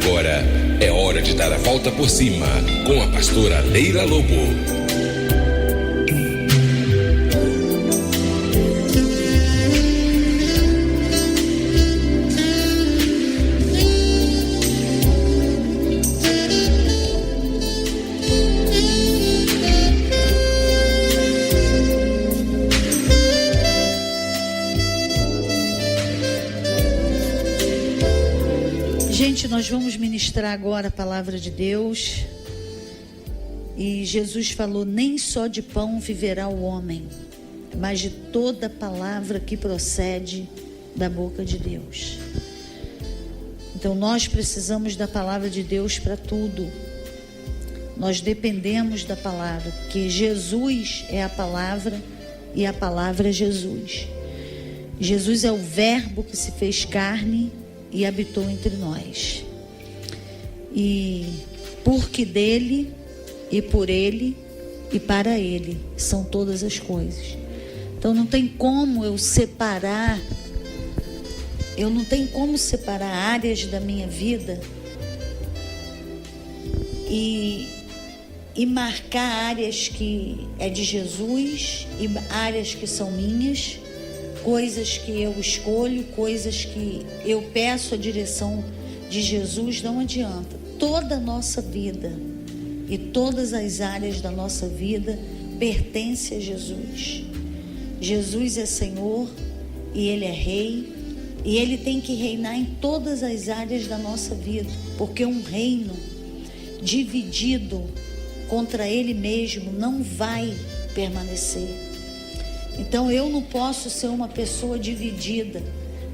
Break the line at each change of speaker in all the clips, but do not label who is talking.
Agora é hora de dar a volta por cima com a pastora Leila Lobo.
Gente, nós vamos ministrar agora a palavra de Deus. E Jesus falou: nem só de pão viverá o homem, mas de toda palavra que procede da boca de Deus. Então nós precisamos da palavra de Deus para tudo. Nós dependemos da palavra, porque Jesus é a palavra e a palavra é Jesus. Jesus é o verbo que se fez carne e habitou entre nós. E porque dele e por ele e para ele são todas as coisas. Então não tem como eu separar, áreas da minha vida e marcar áreas que é de Jesus e áreas que são minhas, coisas que eu escolho, coisas que eu peço a direção de Jesus. Não adianta. Toda a nossa vida e todas as áreas da nossa vida pertencem a Jesus. Jesus é Senhor e Ele é Rei, e Ele tem que reinar em todas as áreas da nossa vida, porque um reino dividido contra Ele mesmo não vai permanecer. Então eu não posso ser uma pessoa dividida,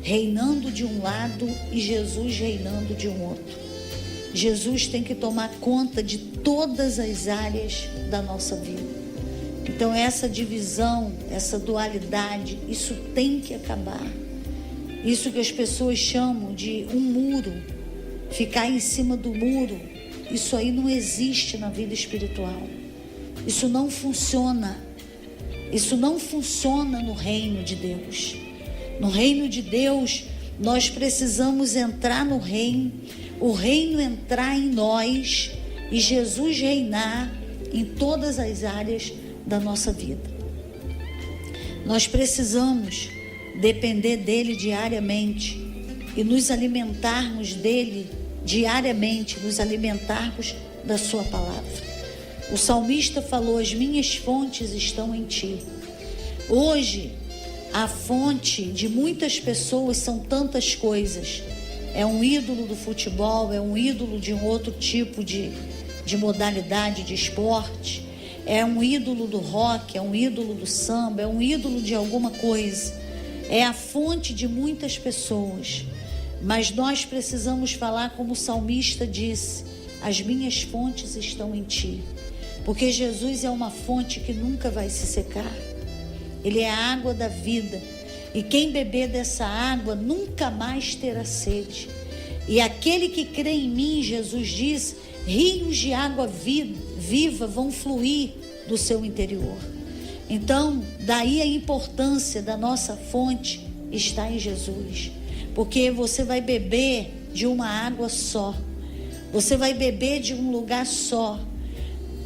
reinando de um lado e Jesus reinando de um outro. Jesus tem que tomar conta de todas as áreas da nossa vida. Então essa divisão, essa dualidade, isso tem que acabar. Isso que as pessoas chamam de um muro, ficar em cima do muro, isso aí não existe na vida espiritual. Isso não funciona. Isso não funciona no reino de Deus. No reino de Deus, nós precisamos entrar no reino, o reino entrar em nós e Jesus reinar em todas as áreas da nossa vida. Nós precisamos depender dele diariamente e nos alimentarmos dele diariamente, nos alimentarmos da sua palavra. O salmista falou: as minhas fontes estão em ti. Hoje, a fonte de muitas pessoas são tantas coisas. É um ídolo do futebol, é um ídolo de um outro tipo de modalidade de esporte, é um ídolo do rock, é um ídolo do samba, é um ídolo de alguma coisa. É a fonte de muitas pessoas. Mas nós precisamos falar como o salmista disse: as minhas fontes estão em ti. Porque Jesus é uma fonte que nunca vai se secar. Ele é a água da vida. E quem beber dessa água nunca mais terá sede. E aquele que crê em mim, Jesus diz, rios de água viva vão fluir do seu interior. Então, daí a importância da nossa fonte está em Jesus. Porque você vai beber de uma água só. Você vai beber de um lugar só.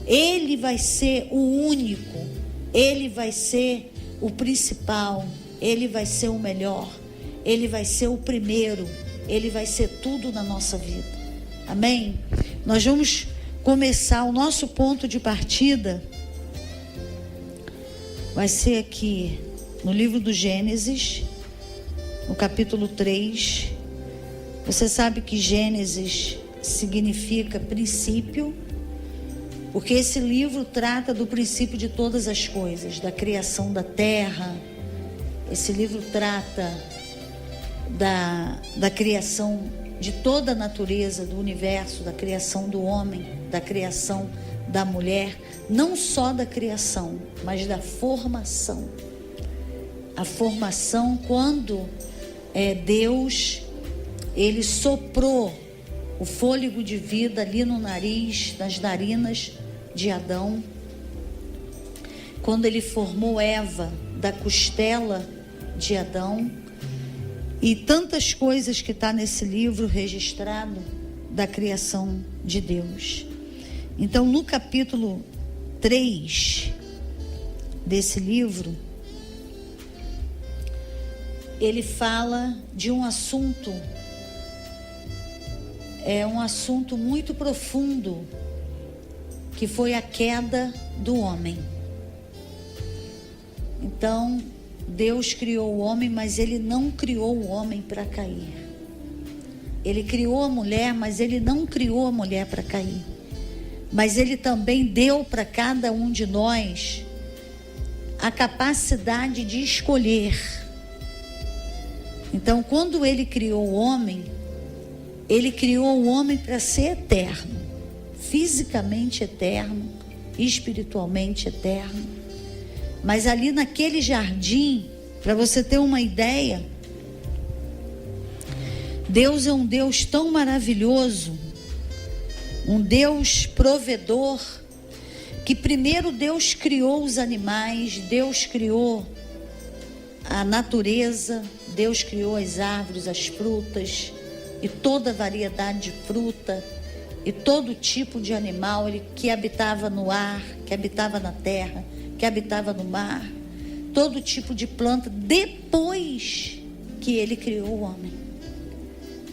Ele vai ser o único, Ele vai ser o principal, Ele vai ser o melhor, Ele vai ser o primeiro, Ele vai ser tudo na nossa vida. Amém? Nós vamos começar o nosso ponto de partida. Vai ser aqui no livro do Gênesis, no capítulo 3. Você sabe que Gênesis significa princípio, porque esse livro trata do princípio de todas as coisas, da criação da terra. Esse livro trata da criação de toda a natureza do universo, da criação do homem, da criação da mulher, não só da criação, mas da formação. A formação, quando Deus, Ele soprou o fôlego de vida ali no nariz, nas narinas de Adão, quando Ele formou Eva da costela de Adão, e tantas coisas que está nesse livro registrado, da criação de Deus. Então, no capítulo 3 desse livro, ele fala de um assunto, um assunto muito profundo, que foi a queda do homem. Então, Deus criou o homem, mas Ele não criou o homem para cair. Ele criou a mulher, mas Ele não criou a mulher para cair. Mas Ele também deu para cada um de nós a capacidade de escolher. Então, quando Ele criou o homem para ser eterno, fisicamente eterno, espiritualmente eterno. Mas ali naquele jardim, para você ter uma ideia, Deus é um Deus tão maravilhoso, um Deus provedor, que primeiro Deus criou os animais, Deus criou a natureza, Deus criou as árvores, as frutas e toda a variedade de fruta e todo tipo de animal que habitava no ar, que habitava na terra, que habitava no mar, todo tipo de planta, depois que Ele criou o homem.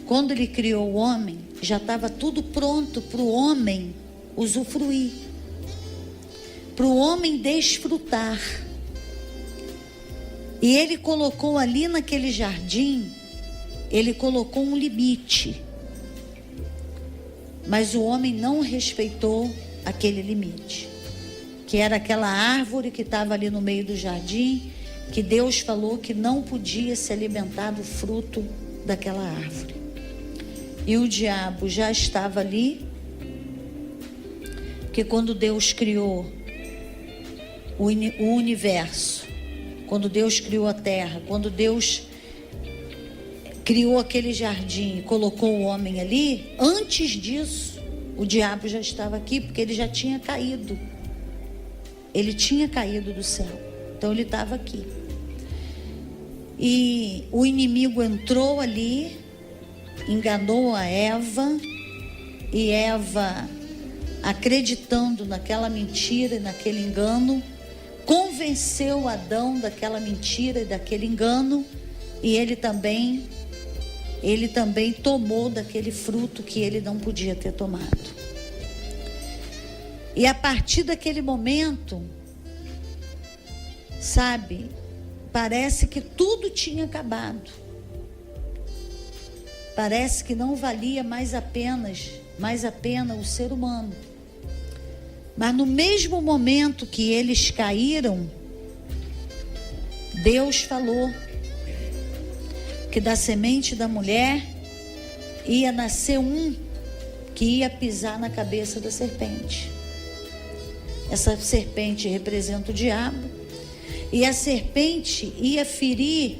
Quando Ele criou o homem, já estava tudo pronto para o homem usufruir, para o homem desfrutar. E Ele colocou ali naquele jardim, Ele colocou um limite. Mas o homem não respeitou aquele limite, que era aquela árvore que estava ali no meio do jardim, que Deus falou que não podia se alimentar do fruto daquela árvore. E o diabo já estava ali, que quando Deus criou o universo, quando Deus criou a terra, quando Deus criou aquele jardim e colocou o homem ali, antes disso, o diabo já estava aqui, porque ele já tinha caído. Ele tinha caído do céu. Então ele estava aqui. E o inimigo entrou ali, enganou a Eva, e Eva, acreditando naquela mentira e naquele engano, convenceu Adão daquela mentira e daquele engano, e ele também tomou daquele fruto que ele não podia ter tomado. E a partir daquele momento, sabe, parece que tudo tinha acabado. Parece que não valia mais a pena o ser humano. Mas no mesmo momento que eles caíram, Deus falou que da semente da mulher ia nascer um que ia pisar na cabeça da serpente. Essa serpente representa o diabo, e a serpente ia ferir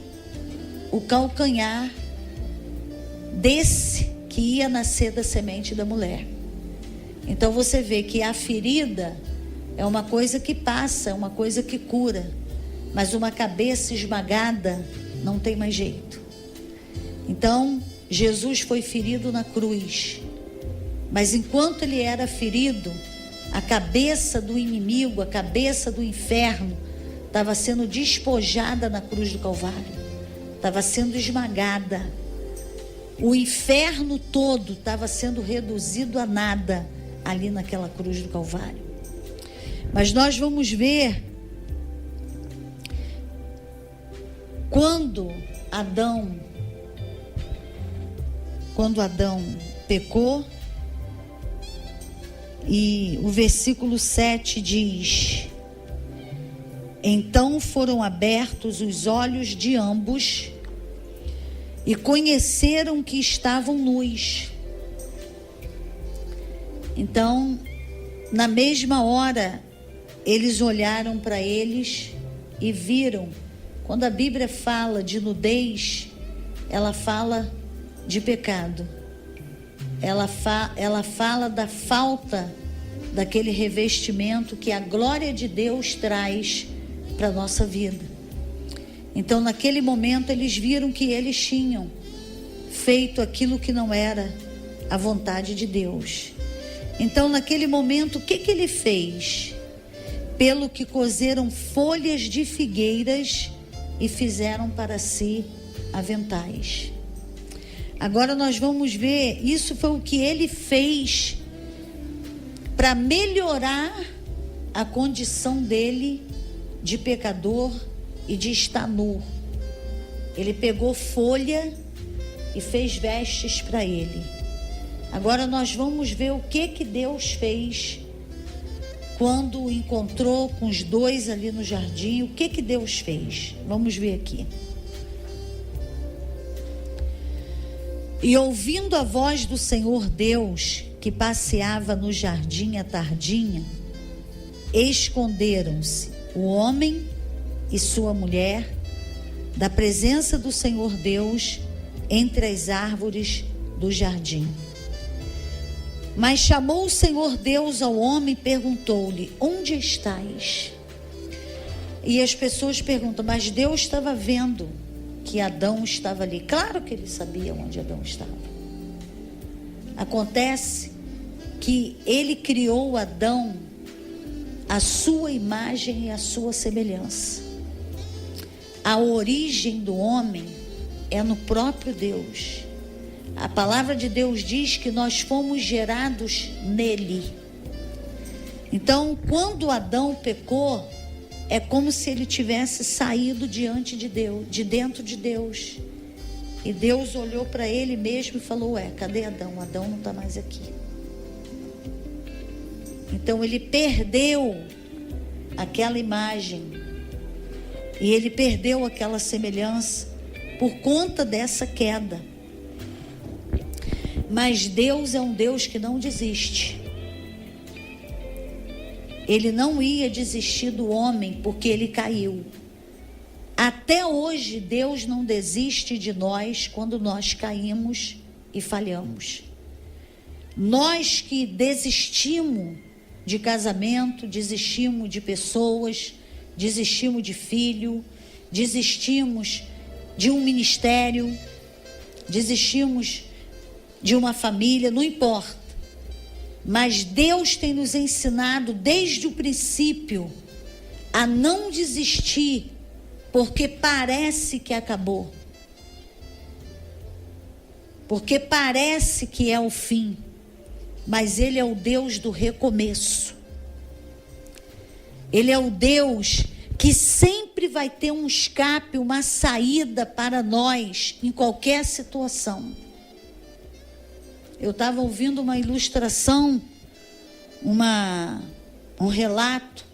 o calcanhar desse que ia nascer da semente da mulher. Então você vê que a ferida é uma coisa que passa, é uma coisa que cura, mas uma cabeça esmagada não tem mais jeito. Então Jesus foi ferido na cruz, mas enquanto ele era ferido, a cabeça do inimigo, a cabeça do inferno estava sendo despojada na cruz do Calvário, estava sendo esmagada. O inferno todo estava sendo reduzido a nada ali naquela cruz do Calvário. Mas nós vamos ver quando Adão pecou, e o versículo 7 diz: então foram abertos os olhos de ambos e conheceram que estavam nus. Então, na mesma hora, eles olharam para eles e viram. Quando a Bíblia fala de nudez, ela fala de pecado. Ela fala da falta daquele revestimento que a glória de Deus traz para a nossa vida. Então, naquele momento, eles viram que eles tinham feito aquilo que não era a vontade de Deus. Então, naquele momento, o que ele fez? Pelo que cozeram folhas de figueiras e fizeram para si aventais. Agora nós vamos ver, isso foi o que ele fez para melhorar a condição dele de pecador e de estar nu. Ele pegou folha e fez vestes para ele. Agora nós vamos ver o que Deus fez quando o encontrou com os dois ali no jardim. O que Deus fez? Vamos ver aqui. E ouvindo a voz do Senhor Deus, que passeava no jardim à tardinha, esconderam-se o homem e sua mulher da presença do Senhor Deus entre as árvores do jardim. Mas chamou o Senhor Deus ao homem e perguntou-lhe: onde estás? E as pessoas perguntam, mas Deus estava vendo que Adão estava ali. Claro que ele sabia onde Adão estava. Acontece que ele criou Adão à sua imagem e à sua semelhança. A origem do homem é no próprio Deus. A palavra de Deus diz que nós fomos gerados nele. Então, quando Adão pecou, é como se ele tivesse saído diante de Deus, de dentro de Deus. E Deus olhou para ele mesmo e falou: cadê Adão? Adão não está mais aqui. Então ele perdeu aquela imagem. E ele perdeu aquela semelhança por conta dessa queda. Mas Deus é um Deus que não desiste. Ele não ia desistir do homem porque ele caiu. Até hoje Deus não desiste de nós quando nós caímos e falhamos. Nós que desistimos de casamento, desistimos de pessoas, desistimos de filho, desistimos de um ministério, desistimos de uma família, não importa. Mas Deus tem nos ensinado desde o princípio a não desistir, porque parece que acabou. Porque parece que é o fim. Mas Ele é o Deus do recomeço. Ele é o Deus que sempre vai ter um escape, uma saída para nós em qualquer situação. Eu estava ouvindo uma ilustração, um relato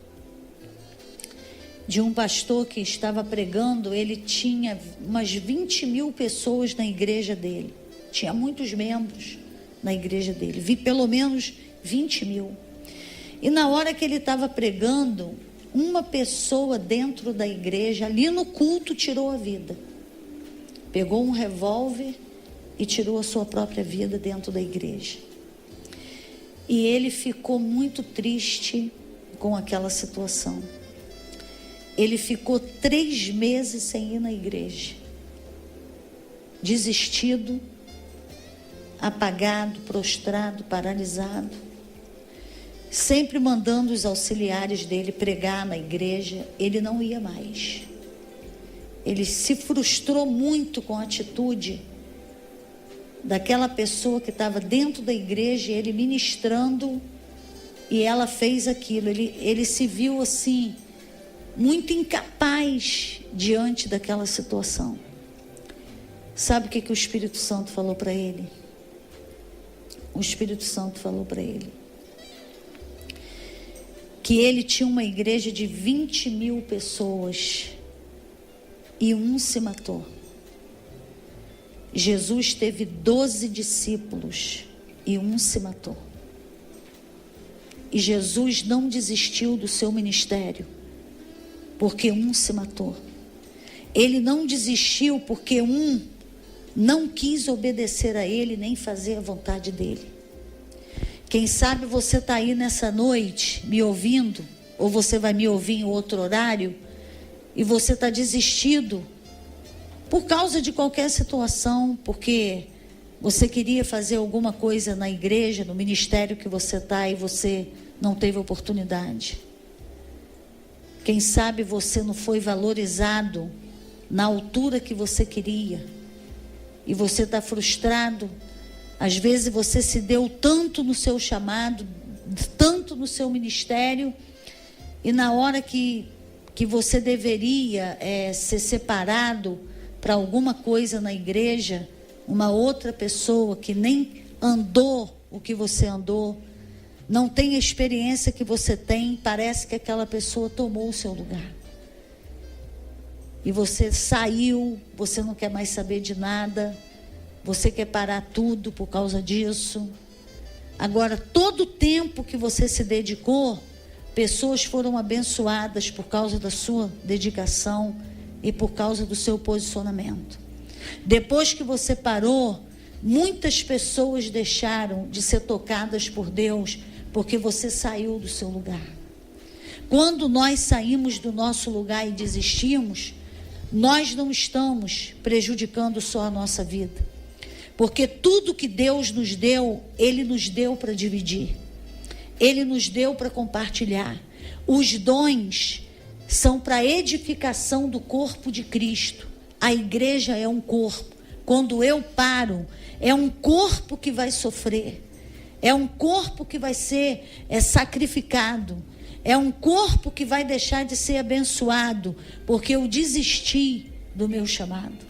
de um pastor que estava pregando. Ele tinha umas 20 mil pessoas na igreja dele. Tinha muitos membros na igreja dele. Vi pelo menos 20 mil. E na hora que ele estava pregando, uma pessoa dentro da igreja, ali no culto, tirou a vida. Pegou um revólver e tirou a sua própria vida dentro da igreja. E ele ficou muito triste com aquela situação. Ele ficou 3 meses sem ir na igreja. Desistido, apagado, prostrado, paralisado. Sempre mandando os auxiliares dele pregar na igreja. Ele não ia mais. Ele se frustrou muito com a atitude daquela pessoa que estava dentro da igreja, ele ministrando, e ela fez aquilo. Ele se viu assim, muito incapaz diante daquela situação. Sabe o que o Espírito Santo falou para ele? O Espírito Santo falou para ele que ele tinha uma igreja de 20 mil pessoas e um se matou. Jesus teve 12 discípulos e um se matou. E Jesus não desistiu do seu ministério porque um se matou. Ele não desistiu porque um não quis obedecer a ele nem fazer a vontade dele. Quem sabe você está aí nessa noite me ouvindo, ou você vai me ouvir em outro horário, e você está desistido por causa de qualquer situação, porque Você queria fazer alguma coisa na igreja, no ministério que você está, e você não teve oportunidade. Quem sabe você não foi valorizado na altura que você queria, e você está frustrado. Às vezes você se deu tanto no seu chamado, tanto no seu ministério, e na hora que você deveria ser separado para alguma coisa na igreja, uma outra pessoa que nem andou o que você andou, não tem a experiência que você tem, parece que aquela pessoa tomou o seu lugar. E você saiu, você não quer mais saber de nada, você quer parar tudo por causa disso. Agora, todo o tempo que você se dedicou, pessoas foram abençoadas por causa da sua dedicação e por causa do seu posicionamento. Depois que você parou, muitas pessoas deixaram de ser tocadas por Deus, porque você saiu do seu lugar. Quando nós saímos do nosso lugar e desistimos, nós não estamos prejudicando só a nossa vida, porque tudo que Deus nos deu, Ele nos deu para dividir, Ele nos deu para compartilhar. Os dons são para edificação do corpo de Cristo. A igreja é um corpo. Quando eu paro, é um corpo que vai sofrer, é um corpo que vai ser sacrificado, é um corpo que vai deixar de ser abençoado, porque eu desisti do meu chamado.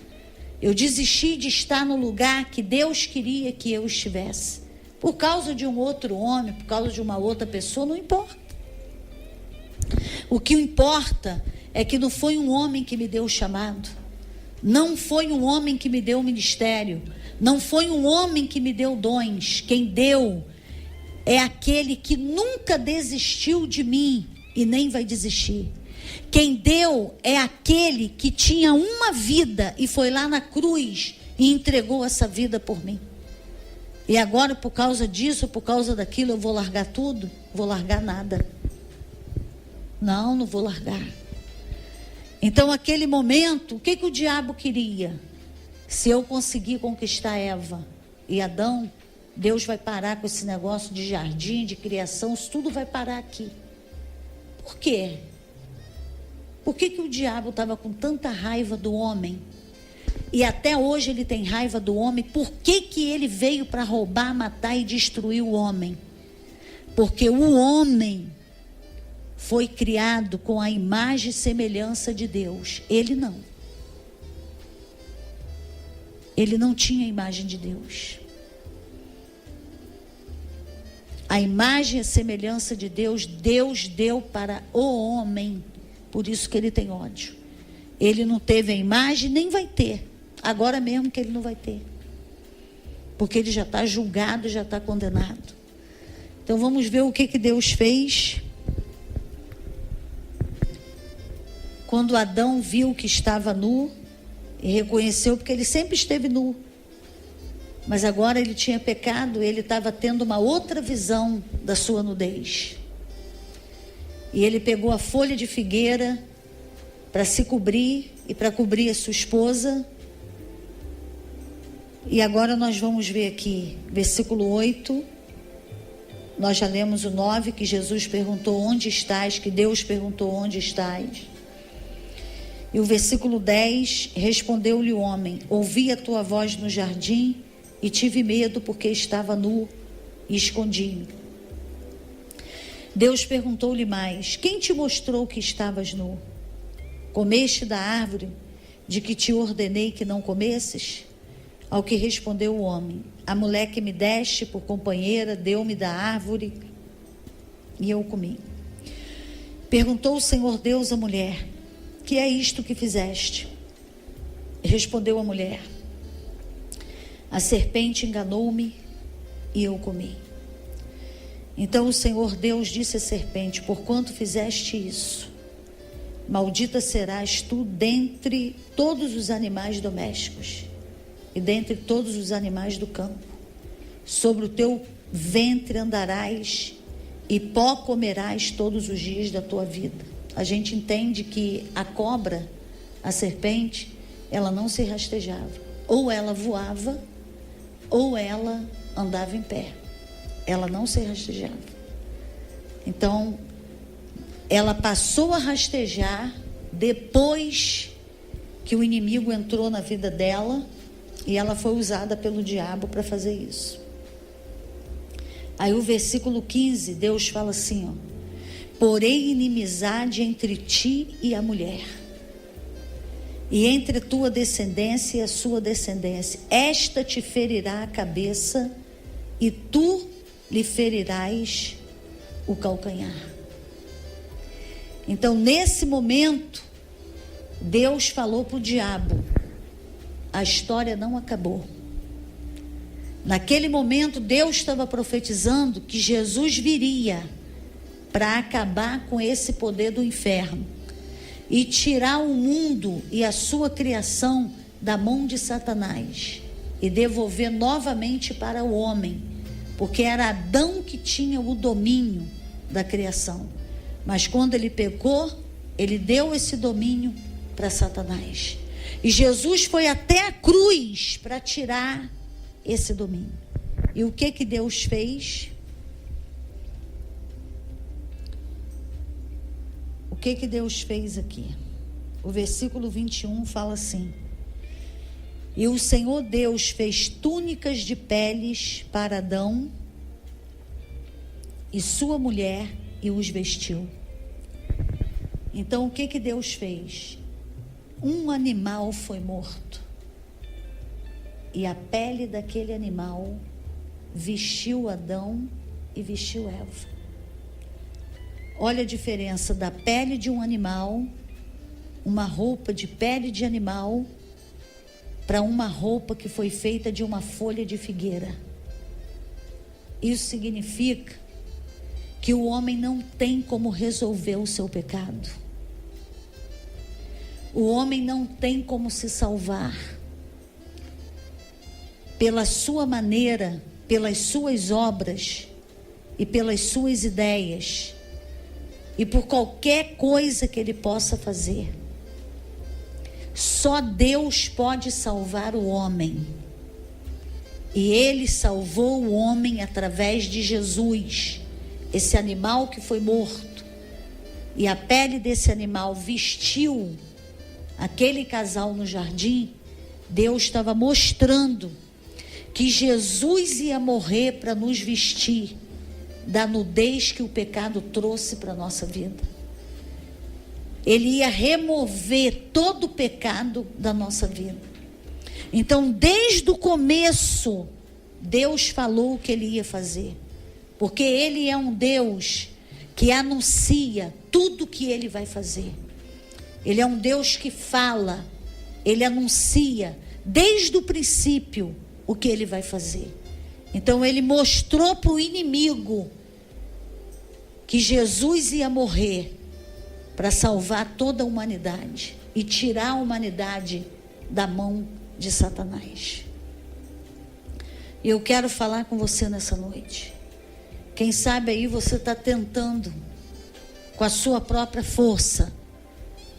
Eu desisti de estar no lugar que Deus queria que eu estivesse. Por causa de um outro homem, por causa de uma outra pessoa, não importa. O que importa é que não foi um homem que me deu o chamado. Não foi um homem que me deu o ministério. Não foi um homem que me deu dons. Quem deu é aquele que nunca desistiu de mim e nem vai desistir. Quem deu é aquele que tinha uma vida e foi lá na cruz e entregou essa vida por mim. E agora, por causa disso, por causa daquilo, eu vou largar tudo? Vou largar nada. Não vou largar. Então, aquele momento, o que o diabo queria? Se eu conseguir conquistar Eva e Adão, Deus vai parar com esse negócio de jardim, de criação, isso tudo vai parar aqui. Por quê? Por que o diabo estava com tanta raiva do homem? E até hoje ele tem raiva do homem. Por que ele veio para roubar, matar e destruir o homem? Porque o homem foi criado com a imagem e semelhança de Deus. Ele não. Ele não tinha a imagem de Deus. A imagem e a semelhança de Deus, Deus deu para o homem. Por isso que ele tem ódio. Ele não teve a imagem, nem vai ter. Agora mesmo que ele não vai ter. Porque ele já está julgado, já está condenado. Então vamos ver o que Deus fez. Quando Adão viu que estava nu, e reconheceu, porque ele sempre esteve nu. Mas agora ele tinha pecado, ele estava tendo uma outra visão da sua nudez. E ele pegou a folha de figueira para se cobrir e para cobrir a sua esposa. E agora nós vamos ver aqui, versículo 8. Nós já lemos o 9, que Jesus perguntou onde estás, que Deus perguntou onde estás. E o versículo 10, respondeu-lhe o homem: ouvi a tua voz no jardim e tive medo porque estava nu e escondi-me. Deus perguntou-lhe mais: quem te mostrou que estavas nu? Comeste da árvore de que te ordenei que não comesses? Ao que respondeu o homem: a mulher que me deste por companheira deu-me da árvore e eu comi. Perguntou o Senhor Deus à mulher: que é isto que fizeste? Respondeu a mulher: a serpente enganou-me e eu comi. Então o Senhor Deus disse à serpente: porquanto fizeste isso, maldita serás tu dentre todos os animais domésticos e dentre todos os animais do campo. Sobre o teu ventre andarás e pó comerás todos os dias da tua vida. A gente entende que a cobra, a serpente, ela não se rastejava. Ou ela voava, ou ela andava em pé. Ela não se rastejava. Então, ela passou a rastejar depois que o inimigo entrou na vida dela e ela foi usada pelo diabo para fazer isso. Aí o versículo 15, Deus fala assim, porém inimizade entre ti e a mulher, e entre tua descendência e a sua descendência. Esta te ferirá a cabeça e tu lhe ferirás o calcanhar. Então, nesse momento, Deus falou para o diabo: a história não acabou. Naquele momento, Deus estava profetizando que Jesus viria para acabar com esse poder do inferno e tirar o mundo e a sua criação da mão de Satanás e devolver novamente para o homem, porque era Adão que tinha o domínio da criação. Mas quando ele pecou, ele deu esse domínio para Satanás. E Jesus foi até a cruz para tirar esse domínio. E o que Deus fez? O que Deus fez aqui? O versículo 21 fala assim: e o Senhor Deus fez túnicas de peles para Adão e sua mulher e os vestiu. Então o que Deus fez? Um animal foi morto e a pele daquele animal vestiu Adão e vestiu Eva. Olha a diferença da pele de um animal, uma roupa de pele de animal, para uma roupa que foi feita de uma folha de figueira. Isso significa que o homem não tem como resolver o seu pecado. O homem não tem como se salvar. Pela sua maneira, pelas suas obras e pelas suas ideias, e por qualquer coisa que ele possa fazer. Só Deus pode salvar o homem. E ele salvou o homem através de Jesus, esse animal que foi morto. E a pele desse animal vestiu aquele casal no jardim. Deus estava mostrando que Jesus ia morrer para nos vestir da nudez que o pecado trouxe para a nossa vida. Ele ia remover todo o pecado da nossa vida. Então, desde o começo, Deus falou o que ele ia fazer. Porque ele é um Deus que anuncia tudo o que ele vai fazer. Ele é um Deus que fala, ele anuncia desde o princípio o que ele vai fazer. Então ele mostrou para o inimigo que Jesus ia morrer para salvar toda a humanidade e tirar a humanidade da mão de Satanás. Eu quero falar com você nessa noite. Quem sabe aí você está tentando, com a sua própria força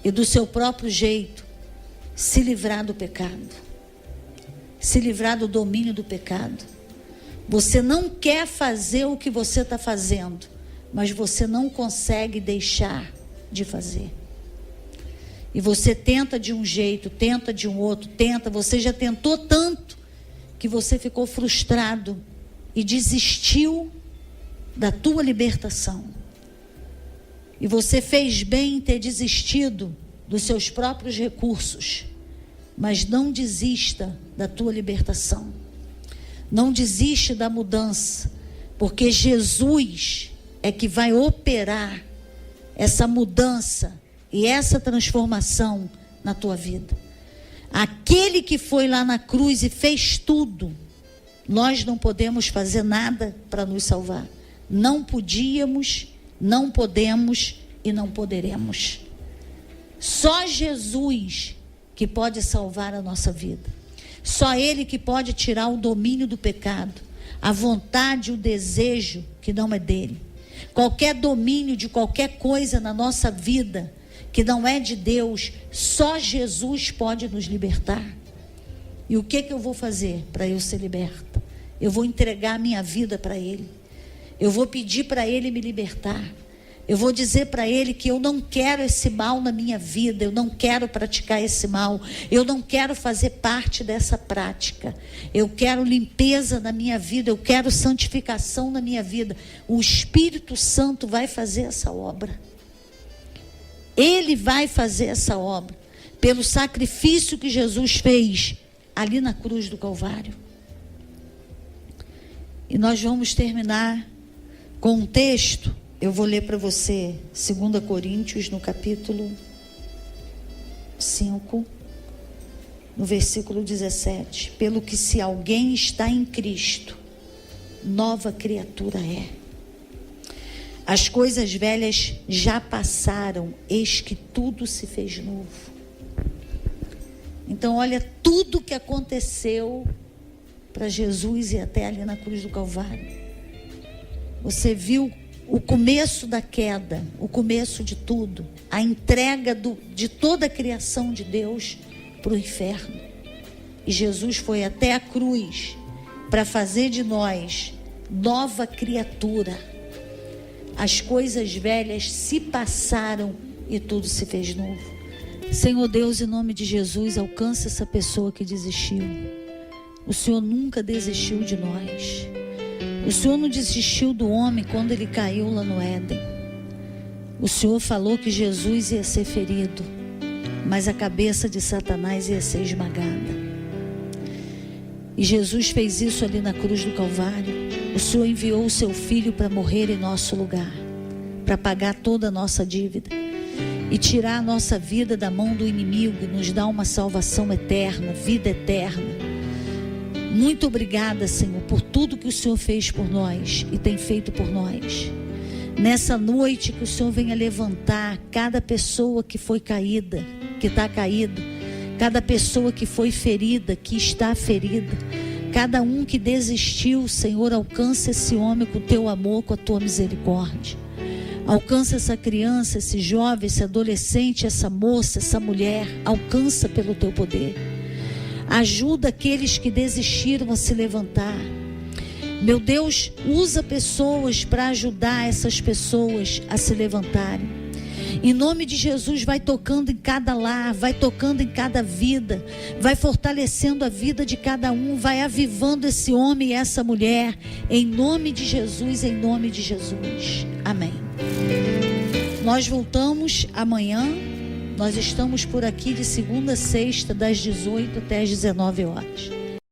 e do seu próprio jeito, se livrar do pecado, se livrar do domínio do pecado. Você não quer fazer o que você está fazendo, mas você não consegue deixar de fazer. E você tenta de um jeito, tenta de um outro, você já tentou tanto que você ficou frustrado e desistiu da tua libertação. E você fez bem em ter desistido dos seus próprios recursos, mas não desista da tua libertação. Não desiste da mudança, porque Jesus é que vai operar essa mudança e essa transformação na tua vida. Aquele que foi lá na cruz e fez tudo, nós não podemos fazer nada para nos salvar. Não podíamos, não podemos e não poderemos. Só Jesus que pode salvar a nossa vida. Só Ele que pode tirar o domínio do pecado, a vontade, o desejo que não é dele. Qualquer domínio de qualquer coisa na nossa vida que não é de Deus, só Jesus pode nos libertar. E o que eu vou fazer para eu ser liberta? Eu vou entregar a minha vida para Ele. Eu vou pedir para Ele me libertar. Eu vou dizer para Ele que eu não quero esse mal na minha vida. Eu não quero praticar esse mal. Eu não quero fazer parte dessa prática. Eu quero limpeza na minha vida. Eu quero santificação na minha vida. O Espírito Santo vai fazer essa obra. Ele vai fazer essa obra. Pelo sacrifício que Jesus fez ali na cruz do Calvário. E nós vamos terminar com um texto. Eu vou ler para você 2 Coríntios, no capítulo 5, no versículo 17. Pelo que se alguém está em Cristo, nova criatura é. As coisas velhas já passaram, eis que tudo se fez novo. Então olha tudo que aconteceu para Jesus e até ali na cruz do Calvário. Você viu o começo da queda, o começo de tudo, a entrega de toda a criação de Deus para o inferno. E Jesus foi até a cruz para fazer de nós nova criatura. As coisas velhas se passaram e tudo se fez novo. Senhor Deus, em nome de Jesus, alcança essa pessoa que desistiu. O Senhor nunca desistiu de nós. O Senhor não desistiu do homem quando ele caiu lá no Éden. O Senhor falou que Jesus ia ser ferido, mas a cabeça de Satanás ia ser esmagada. E Jesus fez isso ali na cruz do Calvário. O Senhor enviou o seu Filho para morrer em nosso lugar, para pagar toda a nossa dívida e tirar a nossa vida da mão do inimigo e nos dar uma salvação eterna, vida eterna. Muito obrigada, Senhor, por tudo que o Senhor fez por nós e tem feito por nós. Nessa noite que o Senhor venha levantar cada pessoa que foi caída, que está caída, cada pessoa que foi ferida, que está ferida, cada um que desistiu, Senhor, alcança esse homem com o teu amor, com a tua misericórdia. Alcança essa criança, esse jovem, esse adolescente, essa moça, essa mulher, alcança pelo teu poder. Ajuda aqueles que desistiram a se levantar. Meu Deus, usa pessoas para ajudar essas pessoas a se levantarem. Em nome de Jesus, vai tocando em cada lar, vai tocando em cada vida, vai fortalecendo a vida de cada um, vai avivando esse homem e essa mulher, em nome de Jesus, em nome de Jesus. Amém. Nós voltamos amanhã. Nós estamos por aqui de segunda a sexta, das 18 até as 19 horas.